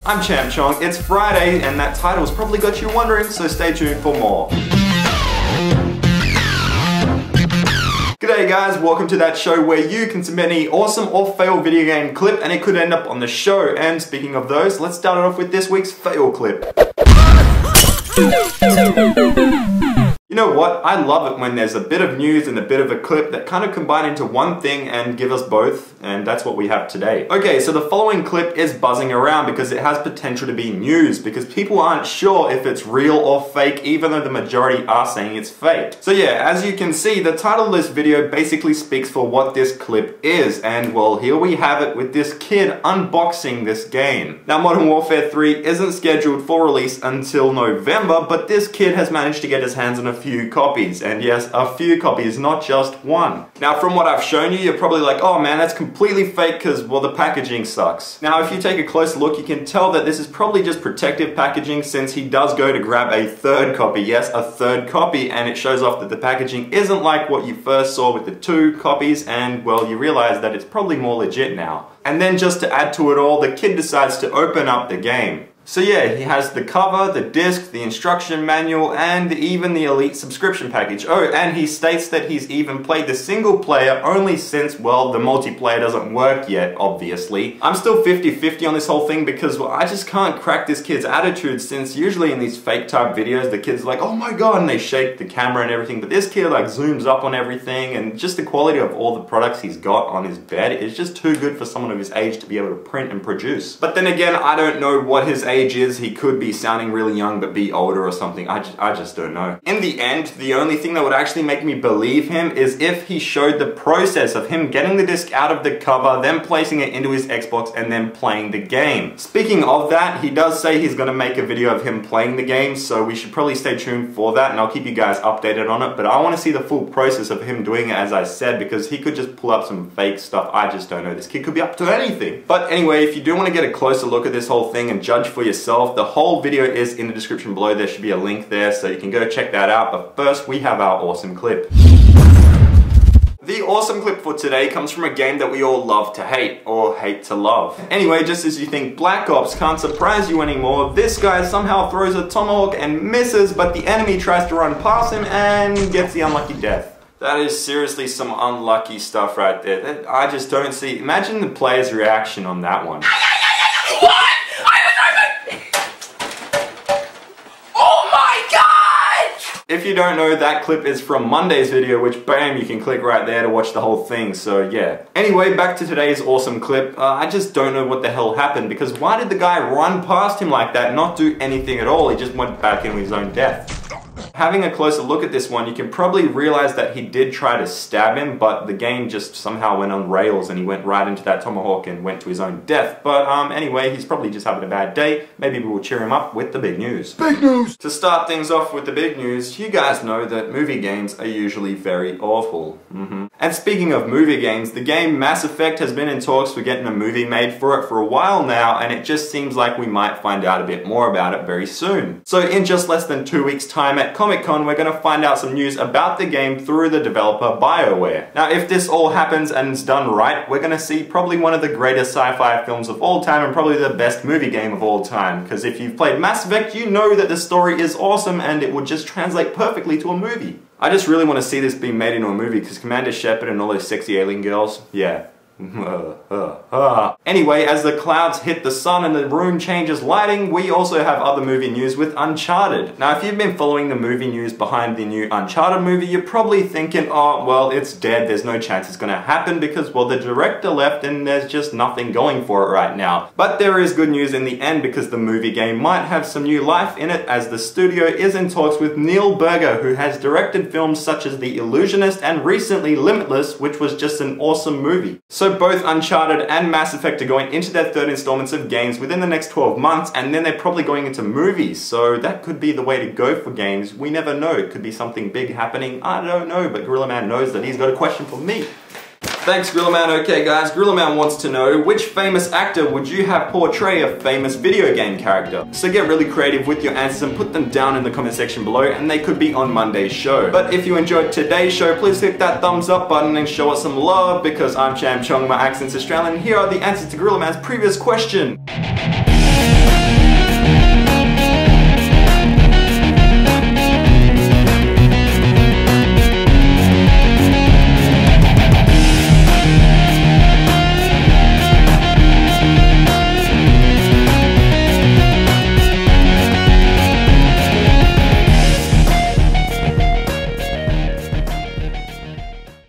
I'm Champ Chong, it's Friday, and that title's probably got you wondering, so stay tuned for more. G'day guys, welcome to that show where you can submit any awesome or fail video game clip and it could end up on the show. And speaking of those, let's start it off with this week's fail clip. You know what? I love it when there's a bit of news and a bit of a clip that kind of combine into one thing and give us both, and that's what we have today. Okay, so the following clip is buzzing around because it has potential to be news, because people aren't sure if it's real or fake, even though the majority are saying it's fake. So yeah, as you can see, the title of this video basically speaks for what this clip is, and well, here we have it with this kid unboxing this game. Now, Modern Warfare 3 isn't scheduled for release until November, but this kid has managed to get his hands on a few copies, and yes, a few copies, not just one. Now, from what I've shown you, you're probably like, oh man, that's completely fake because, well, the packaging sucks. Now, if you take a close look, you can tell that this is probably just protective packaging, since he does go to grab a third copy. Yes, a third copy, and it shows off that the packaging isn't like what you first saw with the 2 copies, and well, you realize that it's probably more legit now. And then just to add to it all, the kid decides to open up the game. So yeah, he has the cover, the disc, the instruction manual, and even the Elite subscription package. Oh, and he states that he's even played the single player only since, well, the multiplayer doesn't work yet, obviously. I'm still 50-50 on this whole thing because, well, I just can't crack this kid's attitude, since usually in these fake type videos, the kid's like, oh my god, and they shake the camera and everything, but this kid like zooms up on everything, and just the quality of all the products he's got on his bed is just too good for someone of his age to be able to print and produce. But then again, I don't know what his age is. He could be sounding really young but be older or something. I just don't know. In the end, the only thing that would actually make me believe him is if he showed the process of him getting the disc out of the cover, then placing it into his Xbox, and then playing the game. Speaking of that, he does say he's going to make a video of him playing the game, so we should probably stay tuned for that, and I'll keep you guys updated on it. But I want to see the full process of him doing it, as I said, because he could just pull up some fake stuff. I just don't know. This kid could be up to anything. But anyway, if you do want to get a closer look at this whole thing and judge for yourself, the whole video is in the description below. There should be a link there, so you can go check that out. But first, we have our awesome clip. The awesome clip for today comes from a game that we all love to hate, or hate to love. Anyway, just as you think Black Ops can't surprise you anymore, this guy somehow throws a tomahawk and misses, but the enemy tries to run past him and gets the unlucky death. That is seriously some unlucky stuff right there. I just don't see. Imagine the player's reaction on that one. What? If you don't know, that clip is from Monday's video, which bam, you can click right there to watch the whole thing, so yeah. Anyway, back to today's awesome clip. I just don't know what the hell happened, because why did the guy run past him like that, not do anything at all? He just went back into his own death. Having a closer look at this one, you can probably realize that he did try to stab him, but the game just somehow went on rails and he went right into that tomahawk and went to his own death. But anyway, he's probably just having a bad day. Maybe we will cheer him up with the big news. Big news! To start things off with the big news, you guys know that movie games are usually very awful. And speaking of movie games, the game Mass Effect has been in talks for getting a movie made for it for a while now, and it just seems like we might find out a bit more about it very soon. So in just less than 2 weeks' time at Comic-Con, we're going to find out some news about the game through the developer BioWare. Now, if this all happens and it's done right, we're going to see probably one of the greatest sci-fi films of all time, and probably the best movie game of all time. Because if you've played Mass Effect, you know that the story is awesome and it would just translate perfectly to a movie. I just really want to see this being made into a movie, because Commander Shepard and all those sexy alien girls, yeah. Anyway, as the clouds hit the sun and the room changes lighting, we also have other movie news with Uncharted. Now, if you've been following the movie news behind the new Uncharted movie, you're probably thinking, oh, well, it's dead, there's no chance it's gonna happen because, well, the director left and there's just nothing going for it right now. But there is good news in the end, because the movie game might have some new life in it, as the studio is in talks with Neil Burger, who has directed films such as The Illusionist and recently Limitless, which was just an awesome movie. So both Uncharted and Mass Effect are going into their third installments of games within the next 12 months, and then they're probably going into movies, so that could be the way to go for games. We never know, it could be something big happening, I don't know, but Gorilla Man knows that he's got a question for me. Thanks, Gorilla Man. Okay guys, Gorilla Man wants to know, which famous actor would you have portray a famous video game character? So get really creative with your answers and put them down in the comment section below, and they could be on Monday's show. But if you enjoyed today's show, please hit that thumbs up button and show us some love, because I'm Champ Chong, my accent's Australian. Here are the answers to Gorilla Man's previous question.